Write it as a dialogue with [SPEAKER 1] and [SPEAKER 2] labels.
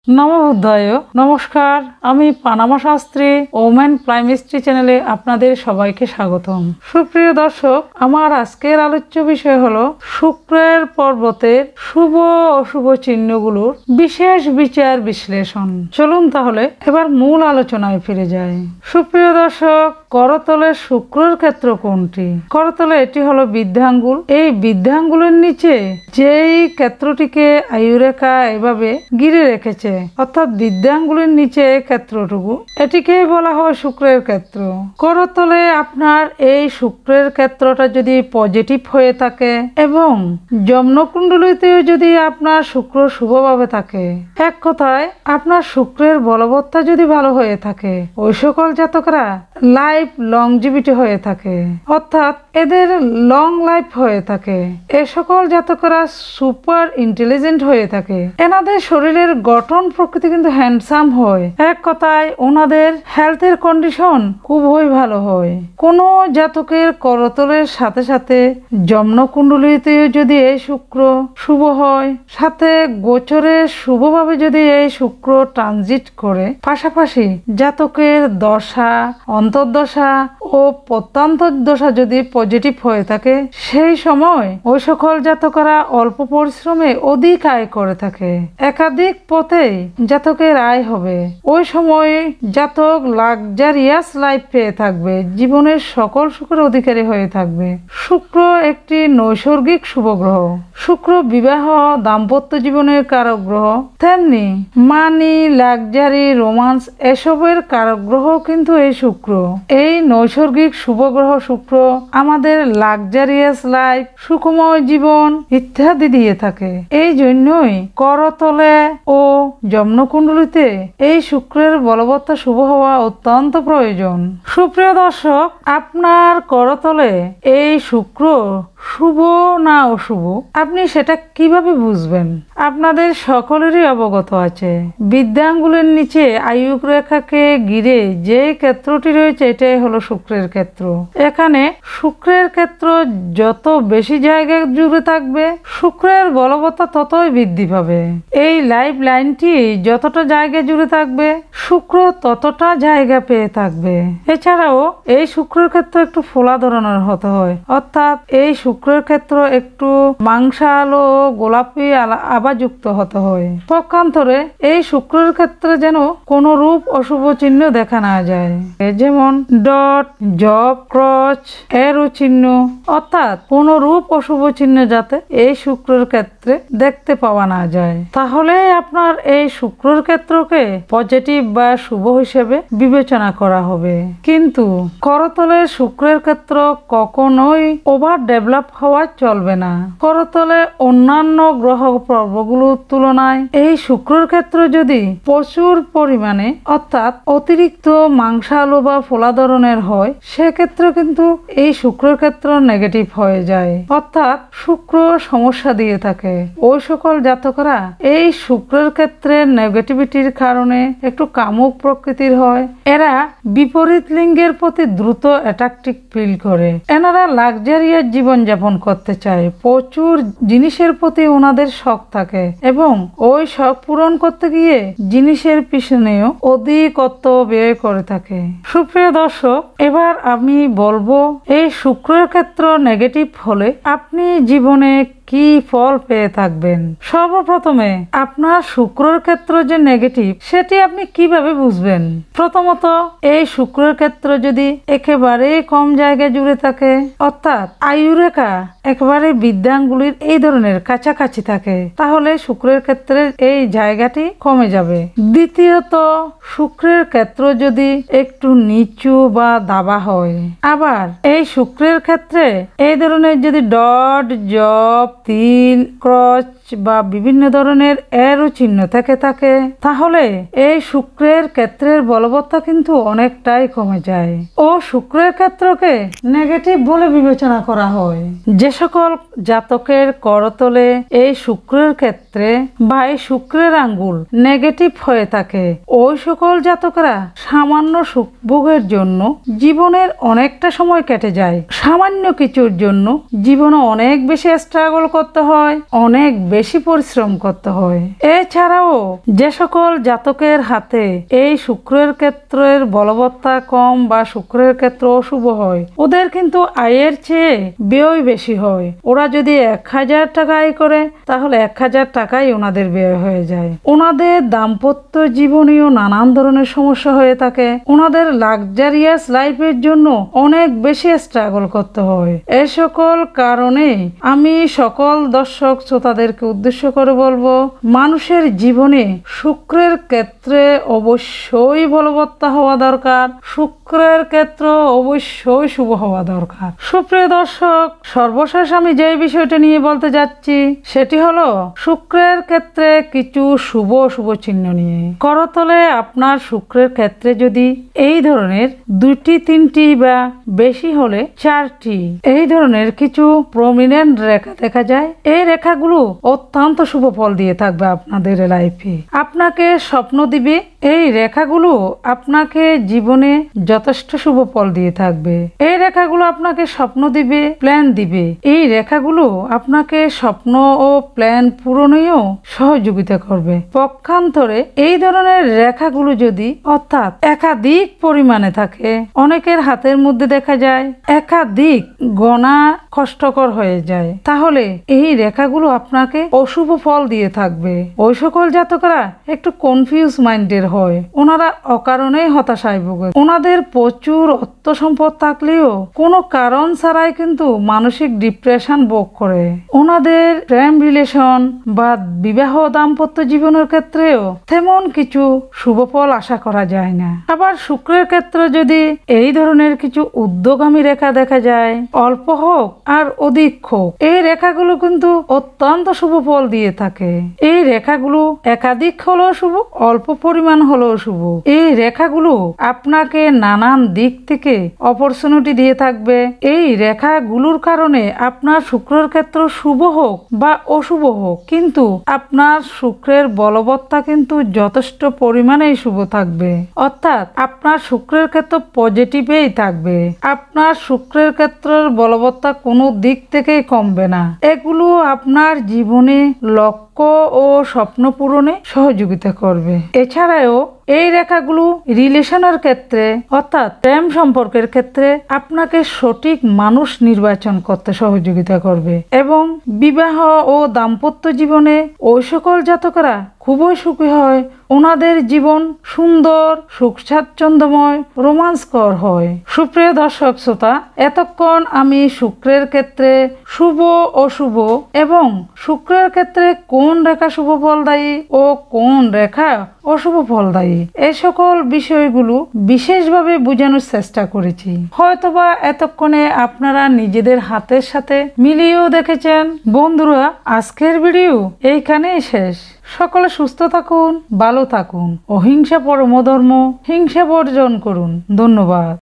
[SPEAKER 1] নমো বুদ্ধায়। নমস্কার, আমি Panama Shastri women প্রাইমিস্ট্রি চ্যানেলে আপনাদের সবাইকে স্বাগতম। সুপ্রিয় দর্শক, আমার আজকের আলোচ্য বিষয় হলো শুক্রের পর্বতের শুভ অশুভ চিহ্নগুলোর বিশেষ বিচার বিশ্লেষণ। চলুন তাহলে এবার মূল আলোচনায় ফিরে যাই। সুপ্রিয় দর্শক, করতলের শুক্রের ক্ষেত্র কোনটি? করতলে এটি হলো বৃদ্ধাঙ্গুল। এই বৃদ্ধাঙ্গুলের নিচে যেই ক্ষেত্রটিকে আয়ুরেখা এভাবে ঘিরে রেখেছে, অর্থাৎ বৃদ্ধাঙ্গুলের নিচে ক্ষেত্রটুকু, এটিকেই বলা হয় শুক্রের ক্ষেত্র। করতলে আপনার এই শুক্রের ক্ষেত্রটা যদি পজিটিভ হয়ে থাকে এবং জন্মকুণ্ডলিতেও যদি আপনার শুক্র শুভভাবে থাকে, এক কথায় আপনার শুক্রের বলবত্তা যদি ভালো হয়ে থাকে, ওই সকল জাতকরা লাইফ লংজিভিটি হয়ে থাকে, অর্থাৎ এদের লং লাইফ হয়ে থাকে। এ সকল জাতকরা সুপার ইন্টেলিজেন্ট হয়ে থাকে। এনাদের শরীরের গঠন প্রকৃতি কিন্তু হ্যান্ডসাম হয়। এক কথায় ওনাদের হেলথের কন্ডিশন খুবই ভালো হয়। কোনো জাতকের করতলের সাথে সাথে জন্মকুণ্ডলিতেও যদি এই শুক্র শুভ হয়, সাথে গোচরে শুভভাবে যদি এই শুক্র ট্রানজিট করে, পাশাপাশি জাতকের দশা, অন্তর্দশা ও প্রত্যন্তর দশা যদি পজিটিভ হয়ে থাকে, সেই সময় ওই সকল জাতকরা অল্প পরিশ্রমে অধিক আয় করে থাকে। একাধিক পথেই জাতকের আয় হবে। ওই সময় জাতক লাক্সারিয়াস লাইফ পেয়ে থাকবে, জীবনের সকল সুখের অধিকারী হয়ে থাকবে। শুক্র একটি নৈসর্গিক শুভ গ্রহ। শুক্র বিবাহ, দাম্পত্য জীবনের কারক গ্রহ, তেমনি মানি, লাক্সারি, রোমান্স এসবের কারক গ্রহ কিন্তু এই শুক্র। এই নৈসর্গিক শুভ গ্রহ শুক্র আমাদের লাক্সারিয়াস লাইফ, সুখময় জীবন ইত্যাদি দিয়ে থাকে। এই জন্যই করতলে ও জন্মকুণ্ডলিতে এই শুক্রের বলবত্তা শুভ হওয়া অত্যন্ত প্রয়োজন। সুপ্রিয় দর্শক, আপনার করতলে এই শুক্র শুভ না অশুভ, আপনি সেটা কিভাবে বুঝবেন? আপনাদের সকলেরই অবগত আছে, বৃদ্ধাঙ্গুলের নিচে আয়ুক রেখাকে ঘিরে যে ক্ষেত্রটি রয়েছে, এটাই হলো শুক্রের ক্ষেত্র। এখানে শুক্রের ক্ষেত্র যত বেশি জায়গা জুড়ে থাকবে, শুক্রের বলবত্তা ততই বৃদ্ধি পাবে। এই লাইফ লাইনটি যতটা জায়গা জুড়ে থাকবে, শুক্র ততটা জায়গা পেয়ে থাকবে। এছাড়াও এই শুক্রের ক্ষেত্র একটু ফোলা ধরনের হতে হয়, অর্থাৎ এই শুক্রের ক্ষেত্র একটু মাংসালো গোলাপি আভাযুক্ত হতে হয়। পক্ষান্তরে এই শুক্রের ক্ষেত্রে যেন কোনো রূপ অশুভ চিহ্ন দেখা না যায়, যেমন ডট, জব, ক্রচ, এরো চিহ্ন, অর্থাৎ কোনো রূপ অশুভ চিহ্ন যাতে এই শুক্রের ক্ষেত্রে দেখতে পাওয়া না যায়। তাহলে আপনার এই শুক্রের ক্ষেত্রকে পজিটিভ বা শুভ হিসেবে বিবেচনা করা হবে। কিন্তু করতলের শুক্রের ক্ষেত্র কখনোই ওভার ডেভেলপ হওয়া চলবে না। করতলে অন্যান্য গ্রহ পর্বগুলোর তুলনায় এই শুক্রের ক্ষেত্র যদি প্রচুর পরিমাণে, অর্থাৎ অতিরিক্ত মাংসালো বা ফোলা ধরনের হয়, সেক্ষেত্রে কিন্তু এই শুক্রের ক্ষেত্র নেগেটিভ হয়ে যায়, অর্থাৎ শুক্র সমস্যা দিয়ে থাকে। ওই সকল জাতকরা এই শুক্রের ক্ষেত্রে নেগেটিভিটির কারণে একটু কামুক প্রকৃতির হয়। এরা বিপরীত লিঙ্গের প্রতি দ্রুত অ্যাট্রাকটিভ ফিল করে। এনারা লাক্সারিয়াস জীবন যাপন করতে চায়, প্রচুর জিনিসের প্রতি ওনাদের শখ থাকে এবং ওই শখ পূরণ করতে গিয়ে জিনিসের পিছনেও অধিক অর্থ ব্যয় করে থাকে। সুপ্রিয় দর্শক, এবার আমি বলবো এই শুক্রের ক্ষেত্র নেগেটিভ হলে আপনি জীবনে কি ফল পেয়ে থাকবেন। সর্বপ্রথমে আপনার শুক্রের ক্ষেত্র যে নেগেটিভ, সেটি আপনি কিভাবে বুঝবেন? প্রথমত, এই শুক্রের ক্ষেত্র যদি একেবারে কম জায়গায় জুড়ে থাকে, অর্থাৎ আয়ুরেখা একেবারে বৃদ্ধাঙ্গুলির এই ধরনের কাছাকাছি থাকে, তাহলে শুক্রের ক্ষেত্রে এই জায়গাটি কমে যাবে। দ্বিতীয়ত, শুক্রের ক্ষেত্র যদি একটু নিচু বা দাবা হয়, আবার এই শুক্রের ক্ষেত্রে এই ধরনের যদি ডট, জব, তিল, ক্রচ বা বিভিন্ন ধরনের এরো চিহ্ন থেকে থাকে, তাহলে এই শুক্রের ক্ষেত্রের বলবত্তা কিন্তু অনেকটাই কমে যায় ও শুক্রের ক্ষেত্রকে নেগেটিভ বলে বিবেচনা করা হয়। যে সকল জাতকের করতলে এই শুক্রের ক্ষেত্রে বা এই শুক্রের আঙ্গুল নেগেটিভ হয়ে থাকে, ওই সকল জাতকরা সামান্য সুখ ভোগের জন্য জীবনের অনেকটা সময় কেটে যায়। সামান্য কিছুর জন্য জীবনে অনেক বেশি স্ট্রাগল করতে হয়, অনেক বেশি পরিশ্রম করতে হয়। এছাড়াও যে সকল জাতকের হাতে এই শুক্রের ক্ষেত্রের বলবত্তা কম বা শুক্রের ক্ষেত্র অশুভ হয়, ওদের কিন্তু আয়ের চেয়ে ব্যয় বেশি হয়। ওরা যদি 1000 টাকা আয় করে তাহলে 1000 টাকাই ওনাদের ব্যয় হয়ে যায়। ওনাদের দাম্পত্য জীবনেও নানান ধরনের সমস্যা হয়ে থাকে। ওনাদের লাক্সারিয়াস লাইফের জন্য অনেক বেশি স্ট্রাগল করতে হয়। এ সকল কারণে আমি সকল দর্শক শ্রোতাদেরকে উদ্দেশ্য করে বলবো, মানুষের জীবনে শুক্রের ক্ষেত্রে অবশ্যই বলবত্তা হওয়া দরকার, শুক্রের ক্ষেত্র অবশ্যই শুভ হওয়া দরকার। সুপ্রিয় দর্শক, সর্বশেষ আমি যে বিষয়টা নিয়ে বলতে যাচ্ছি সেটি হলো শুক্রের ক্ষেত্রে কিছু শুভ অশুভ চিহ্ন নিয়ে। করতলে আপনার শুক্রের ক্ষেত্রে যদি এই ধরনের 2টি 3টি বা বেশি হলে 4টি এই ধরনের কিছু প্রমিনেন্ট রেখা দেখা যায়, এই রেখাগুলো অত্যন্ত শুভ ফল দিয়ে থাকবে আপনাদের লাইফে। আপনাকে স্বপ্ন দিবে, এই রেখাগুলো আপনাকে জীবনে যথেষ্ট শুভ ফল দিয়ে থাকবে। এই রেখাগুলো আপনাকে স্বপ্ন দিবে, প্ল্যান দিবে। এই রেখাগুলো আপনাকে স্বপ্ন ও প্ল্যান পূরণেও সহযোগিতা করবে। পক্ষান্তরে এই ধরনের রেখাগুলো যদি অর্থাৎ একাধিক পরিমাণে থাকে, অনেকের হাতের মধ্যে দেখা যায় একাধিক গোনা কষ্টকর হয়ে যায়, তাহলে এই রেখাগুলো আপনাকে অশুভ ফল দিয়ে থাকবে। ওই সকল জাতকরা একটু কনফিউজ মাইন্ডের হয়, ওনারা অকারণেই হতাশায় ভোগে। ওনাদের প্রচুর অর্থ সম্পদ থাকলেও কোনো কারণ ছাড়াই কিন্তু মানসিক ডিপ্রেশন ভোগ করে। ওনাদের প্রেম রিলেশন বা বিবাহ দাম্পত্য জীবনের ক্ষেত্রেও তেমন কিছু শুভ ফল আশা করা যায় না। আবার শুক্রের ক্ষেত্রে যদি এই ধরনের কিছু উদ্যোগামী রেখা দেখা যায়, অল্প হোক আর অধিক হোক, এই রেখাগুলো কিন্তু অত্যন্ত শুভ ফল দিয়ে থাকে। এই রেখাগুলো একাধিক হলেও শুভ, অল্প পরিমাণ হলেও শুভ। এই রেখাগুলো আপনাকে নানান দিক থেকে অপরচুনিটি দিয়ে থাকবে। এই রেখাগুলোর কারণে আপনার শুক্রের ক্ষেত্র শুভ হোক বা অশুভ হোক, কিন্তু আপনার শুক্রের বলবত্তা কিন্তু যথেষ্ট পরিমাণেই শুভ থাকবে। অর্থাৎ আপনার শুক্রের ক্ষেত্র পজিটিভেই থাকবে। আপনার শুক্রের ক্ষেত্রের বলবত্তা কোনো দিক থেকেই কমবে না। এগুলো আপনার জীবনে লক্ষ্য ও স্বপ্ন পূরণে সহযোগিতা করবে। এছাড়াও এই রেখাগুলো রিলেশনের ক্ষেত্রে অর্থাৎ প্রেম সম্পর্কের ক্ষেত্রে আপনাকে সঠিক মানুষ নির্বাচন করতে সহযোগিতা করবে এবং বিবাহ ও দাম্পত্য জীবনে ওই সকল জাতকরা খুবই সুখী হয়। ওনাদের জীবন সুন্দর, সুখ স্বাচ্ছন্দ্যময়, রোমাঞ্চকর হয়। সুপ্রিয় দর্শক শ্রোতা, এতক্ষণ আমি শুক্রের ক্ষেত্রে শুভ অশুভ এবং শুক্রের ক্ষেত্রে কোন রেখা শুভ ফলদায়ী ও কোন রেখা অশুভ ফলদায়ী এই সকল বিষয়গুলো বিশেষভাবে বোঝানোর চেষ্টা করেছি। হয়তোবা এতক্ষণে আপনারা নিজেদের হাতের সাথে মিলিয়েও দেখেছেন। বন্ধুরা, আজকের ভিডিও এইখানেই শেষ। সকলে সুস্থ থাকুন, ভালো থাকুন, অহিংসা পরম ধর্ম, হিংসা বর্জন করুন। ধন্যবাদ।